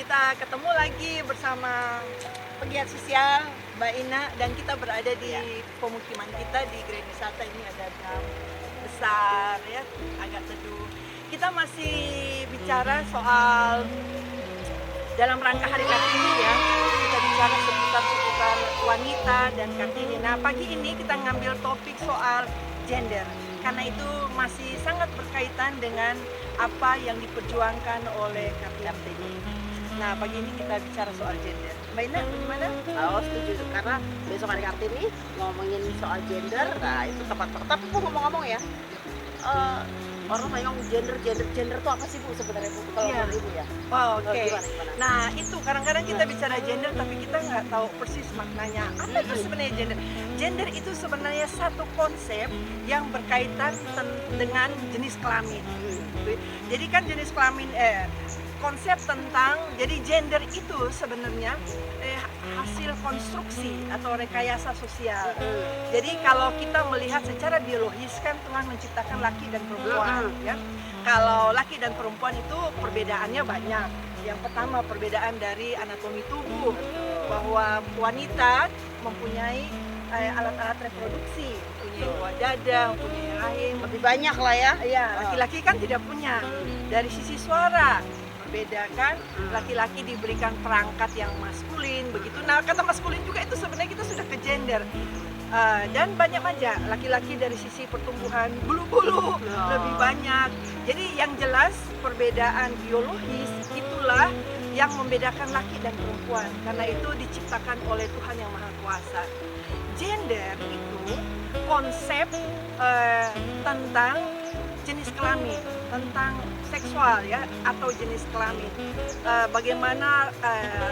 kita ketemu lagi bersama pegiat sosial Mbak Ina, dan kita berada di pemukiman kita di Grand Wisata. Ini ada dam besar ya, agak teduh. Kita masih bicara soal dalam rangka Hari Kartini ya. Kita bicara seputar wanita dan Kartini. Nah, pagi ini kita ngambil topik soal gender, karena itu masih sangat berkaitan dengan apa yang diperjuangkan oleh Kartini. Nah, pagi ini kita bicara soal gender. Mbak Ina, bagaimana? Oh, setuju, karena besok hari Kartini ngomongin soal gender, nah itu tepat banget. Tapi Bu, ngomong-ngomong ya, orang ngomong gender itu apa sih Bu sebenarnya Bu? Kalau menurut Ibu ya? Oh, oke. Gimana? Nah, itu kadang-kadang kita bicara gender tapi kita nggak tahu persis maknanya. Apa itu sebenarnya gender? Gender itu sebenarnya satu konsep yang berkaitan dengan jenis kelamin. Jadi kan jenis kelamin, konsep tentang, jadi gender itu sebenarnya hasil konstruksi atau rekayasa sosial. Jadi kalau kita melihat secara biologis kan Tuhan menciptakan laki dan perempuan ya. Kalau laki dan perempuan itu perbedaannya banyak. Yang pertama, perbedaan dari anatomi tubuh, bahwa wanita mempunyai alat-alat reproduksi, mempunyai buah dada, mempunyai rahim, Lebih banyak lah ya. ya, laki-laki kan tidak punya. Dari sisi suara berbeda kan, laki-laki diberikan perangkat yang maskulin begitu. Nah, kata maskulin juga itu sebenarnya kita sudah ke gender. Dan banyak aja laki-laki dari sisi pertumbuhan bulu-bulu lebih banyak. Jadi yang jelas perbedaan biologis itulah yang membedakan laki dan perempuan, karena itu diciptakan oleh Tuhan yang Maha Kuasa. Gender itu konsep tentang jenis kelamin, tentang seksual ya, atau jenis kelamin. Bagaimana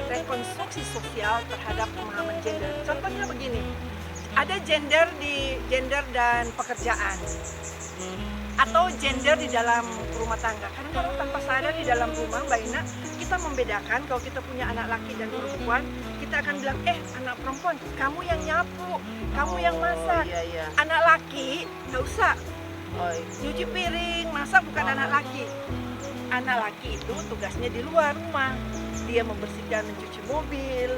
rekonstruksi sosial terhadap pemahaman gender. Contohnya begini, ada gender di gender dan pekerjaan, atau gender di dalam rumah tangga. Kadang-kadang tanpa sadar di dalam rumah, Mbak Ina, kita membedakan. Kalau kita punya anak laki dan perempuan, kita akan bilang, anak perempuan, kamu yang nyapu, kamu yang masak. Iya. Anak laki, nggak usah cuci piring, masak, bukan anak laki. Anak laki itu tugasnya di luar rumah. Dia membersihkan, mencuci mobil,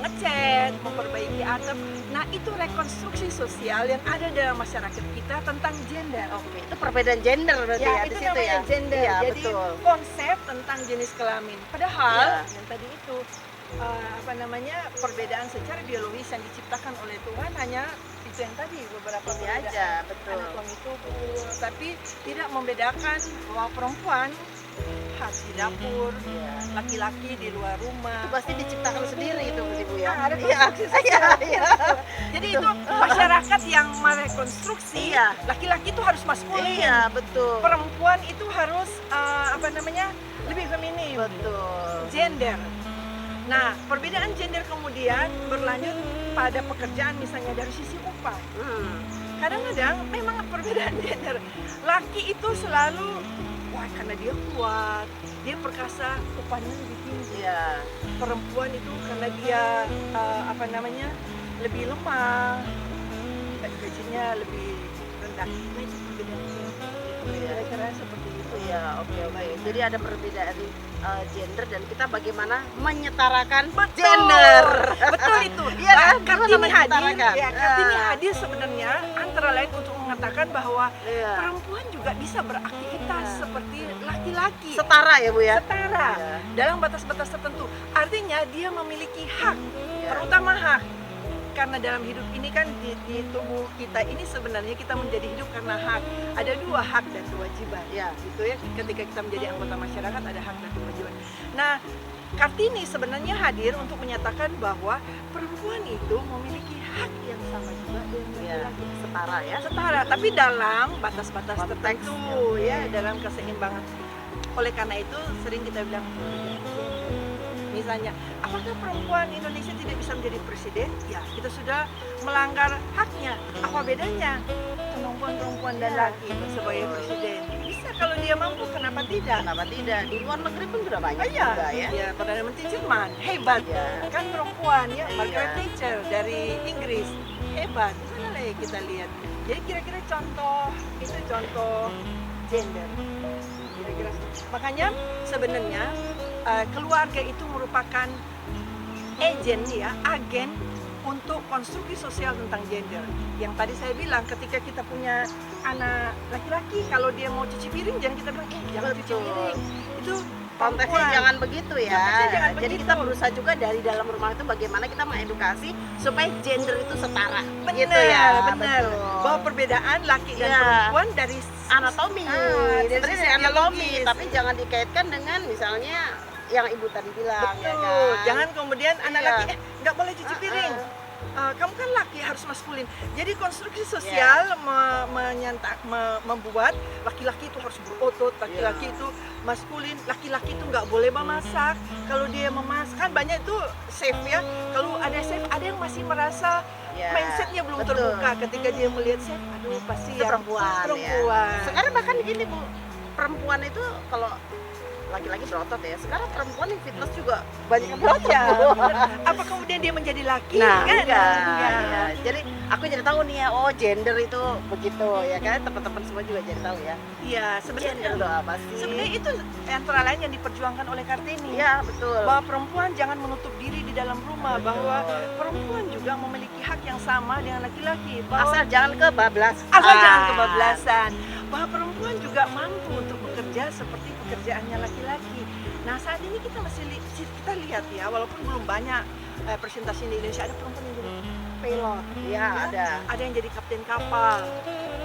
ngecat, memperbaiki atap. Nah, itu rekonstruksi sosial yang ada dalam masyarakat kita tentang gender. Oke, itu perbedaan gender berarti ya, Itu di situ namanya ya. gender. Iya, Jadi betul. konsep tentang jenis kelamin. Padahal yang tadi itu perbedaan secara biologis yang diciptakan oleh Tuhan hanya itu yang tadi, beberapa Ini perbedaan aja, betul. anatomi tubuh, tapi tidak membedakan bahwa perempuan harus di dapur, laki-laki di luar rumah. Itu pasti diciptakan sendiri itu Bu ya. Nah, ada Iya. konstruksi sosial. Iya. Jadi itu masyarakat yang merekonstruksi, Iya. laki-laki itu harus maskulin, Iya, betul. perempuan itu harus lebih feminim. Betul. Gender. Nah, perbedaan gender kemudian berlanjut pada pekerjaan, misalnya dari sisi upah. Kadang-kadang memang perbedaan gender. Laki itu selalu karena dia kuat, dia perkasa, upahnya lebih tinggi. Iya. Perempuan itu karena dia lebih lemah, gajinya lebih rendah. Nah, itu perbedaan gender. Kira-kira seperti itu. Iya, oke. Jadi ada perbedaan gender dan kita bagaimana menyetarakan gender. Betul itu. Iya kan? Kartini hadir. Menyetarakan. Ya, Kartini hadir sebenarnya antara lain untuk mengatakan bahwa Iya. perempuan juga bisa beraktivitas seperti laki-laki. Setara ya Bu ya. Setara Iya. dalam batas-batas tertentu. Artinya dia memiliki hak, Iya. terutama hak. Karena dalam hidup ini kan di tubuh kita ini sebenarnya kita menjadi hidup karena hak. Ada dua hak dan kewajiban. Ya. Gitu ya. Ketika kita menjadi anggota masyarakat ada hak dan kewajiban. Nah, Kartini sebenarnya hadir untuk menyatakan bahwa perempuan itu memiliki hak yang sama juga dengan laki-laki. Setara ya. Setara, tapi dalam batas-batas Konteks, tertentu ya, dalam keseimbangan. Oleh karena itu sering kita bilang misalnya, apakah perempuan Indonesia tidak bisa menjadi presiden? Ya, kita sudah melanggar haknya. Apa bedanya kemampuan perempuan dan laki sebagai presiden? Bisa kalau dia mampu, kenapa tidak? Kenapa tidak? Di luar negeri pun sudah banyak Iya, juga ya. ya, Perdana Menteri Jerman hebat, Iya. kan perempuan ya, Iya. Margaret Thatcher dari Inggris hebat. Mana lagi kita lihat? Jadi kira-kira contoh itu contoh gender. Kira-kira makanya sebenarnya keluarga itu merupakan agen untuk konstruksi sosial tentang gender. Yang tadi saya bilang, ketika kita punya anak laki-laki, kalau dia mau cuci piring, jangan kita bilang, jangan cuci Betul. piring. Itu Konteksnya perempuan. jangan begitu ya. Konteksnya jangan Jadi begitu. kita berusaha juga dari dalam rumah itu bagaimana kita mengedukasi supaya gender itu setara. Benar, Gitu ya. benar. Betul. Bahwa perbedaan laki dan Iya. perempuan dari Anatomi, dari sebenarnya sisi dari anatomi, biologis. tapi jangan dikaitkan dengan misalnya yang ibu tadi bilang. Betul. Ya kan? Jangan kemudian anak Iya. laki nggak boleh cuci piring. Kamu kan laki, harus maskulin. Jadi konstruksi sosial membuat laki-laki itu harus berotot, laki-laki itu maskulin, laki-laki itu nggak boleh memasak. Kalau dia memasak, kan banyak itu chef ya. Kalau ada chef, ada yang masih merasa Ya, mindsetnya belum betul. terbuka ketika dia melihat chef. Aduh, pasti Itu yang perempuan. perempuan. Ya. Sekarang bahkan gini Bu, perempuan itu kalau laki-laki berotot ya, sekarang perempuan yang fitness juga banyak yang berotot. Iya, Bu. bener. Apa kemudian dia menjadi laki? Nah, kan? enggak. Enggak. Ya. Jadi aku jadi tahu nih ya, oh gender itu begitu ya kan, teman-teman semua juga jadi tahu ya. Iya, Gender sebenarnya itu apa sih? sebenarnya itu antara lain yang diperjuangkan oleh Kartini. Iya, betul. Bahwa perempuan jangan menutup diri di dalam rumah, Betul. bahwa perempuan juga memiliki hak yang sama dengan laki-laki. Bahwa Asal jangan kebablas. jangan kebablasan. Bahwa perempuan juga mampu untuk bekerja seperti pekerjaannya laki-laki. Nah, saat ini kita kita lihat ya, walaupun belum banyak presentasi di Indonesia, ada perempuan yang jadi pilot, Iya, ada. ada yang jadi kapten kapal,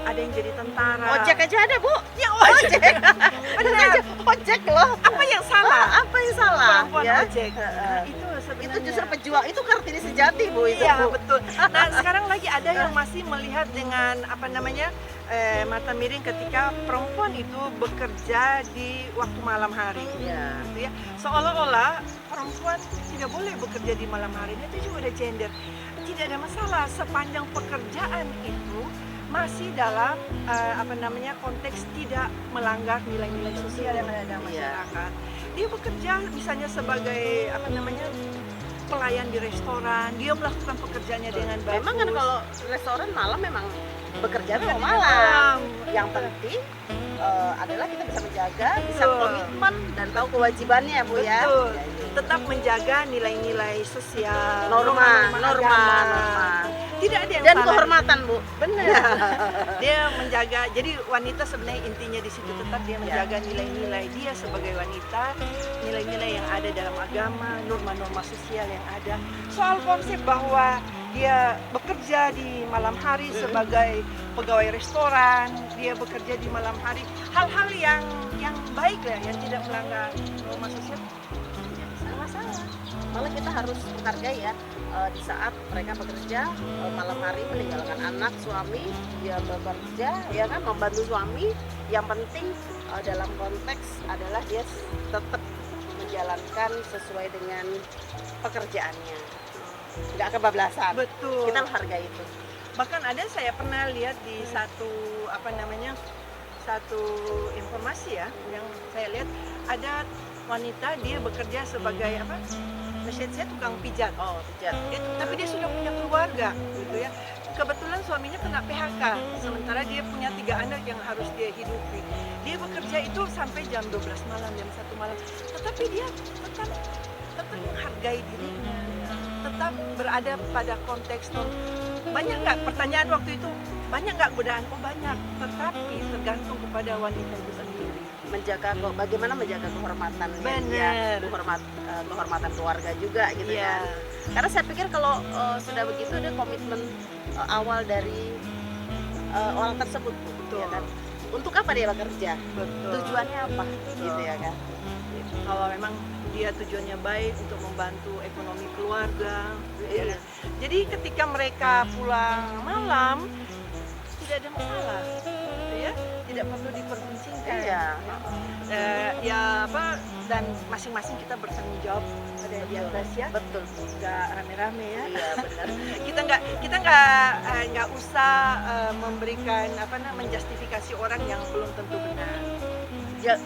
ada yang jadi tentara. Ojek aja ada, Bu. Ya, ojek. Bener aja. Ojek loh. Apa yang salah? Apa yang salah? Perempuan Ya. ojek. Heeh. Nah, itu sebenarnya. Itu justru pejuang, itu Kartini sejati Bu itu. Iya, Bu. betul. Nah, sekarang lagi ada yang masih melihat dengan apa namanya mata miring ketika perempuan itu bekerja di waktu malam hari. Iya. Gitu ya. Seolah-olah perempuan tidak boleh bekerja di malam hari. Nah, itu juga ada gender. Tidak ada masalah sepanjang pekerjaan itu masih dalam apa namanya konteks tidak melanggar nilai-nilai sosial yang ada dalam Iya. masyarakat. Dia bekerja misalnya sebagai apa namanya pelayan di restoran, dia melakukan pekerjaannya dengan bagus. Memang kan kalau restoran malam memang bekerja Iya, mau di malam. malam. Yang penting adalah kita bisa menjaga, bisa Betul. komitmen dan tahu kewajibannya Bu ya. Betul. Ya, itu. Tetap menjaga nilai-nilai sosial, Norma, agama. Tidak ada yang Dan salah. kehormatan Bu. Benar. Dia menjaga. Jadi wanita sebenarnya intinya di situ tetap dia menjaga nilai-nilai dia sebagai wanita, nilai-nilai yang ada dalam agama, norma-norma sosial yang ada. Soal konsep bahwa dia bekerja di malam hari sebagai pegawai restoran, dia bekerja di malam hari, hal-hal yang baik lah, yang tidak melanggar norma sosial, tidak masalah. Malah kita harus menghargai ya di saat mereka bekerja malam hari meninggalkan anak, suami, dia bekerja ya kan membantu suami. Yang penting dalam konteks adalah dia tetap menjalankan sesuai dengan pekerjaannya, nggak kebablasan. Betul. Kita menghargai itu. Bahkan ada saya pernah lihat di satu informasi ya, yang saya lihat ada wanita dia bekerja sebagai apa? Saya tukang pijat. Oh, pijat. Tapi dia sudah punya keluarga gitu ya. Kebetulan suaminya kena PHK, sementara dia punya 3 anak yang harus dia hidupi. Dia bekerja itu sampai jam 12 malam, jam 1 malam. Tetapi dia tetap menghargai dirinya, tetap berada pada konteks banyak nggak pertanyaan waktu itu, banyak nggak godaan? Oh banyak, tetapi tergantung kepada wanita itu sendiri. Bagaimana menjaga kehormatan Benar. kehormatan keluarga juga gitu Iya. kan. Karena saya pikir kalau sudah begitu ada komitmen awal dari orang tersebut Bu, Betul. ya kan. Untuk apa dia bekerja? Betul. Tujuannya apa? Gitu ya kan. Kalau memang dia tujuannya baik untuk membantu ekonomi keluarga, ya kan? Jadi ketika mereka pulang malam tidak ada masalah, gitu ya, tidak perlu diperbincangkan. Iya. Ya apa, dan masing-masing kita bertanggung jawab ada di atas ya, Betul. nggak rame-rame ya. Iya benar. Kita nggak usah memberikan apa namanya menjustifikasi orang yang belum tentu benar.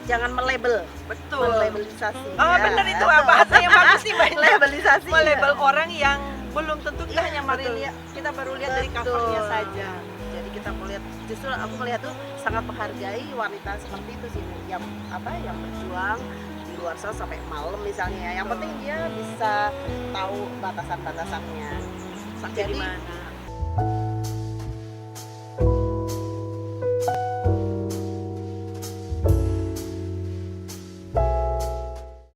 Jangan melabel, Betul. melabelisasi. Oh ya. benar itu bahasa yang bagus sih banyak. Labelisasi. Melabel orang yang belum tentu kita Iya, hanya betul. kita baru lihat dari covernya saja. Jadi kita melihat, justru aku melihat tuh sangat menghargai wanita seperti itu sih Bu, yang yang berjuang di luar sana sampai malam misalnya ya. Yang penting dia bisa tahu batasan-batasannya. Sampai di Jadi mana.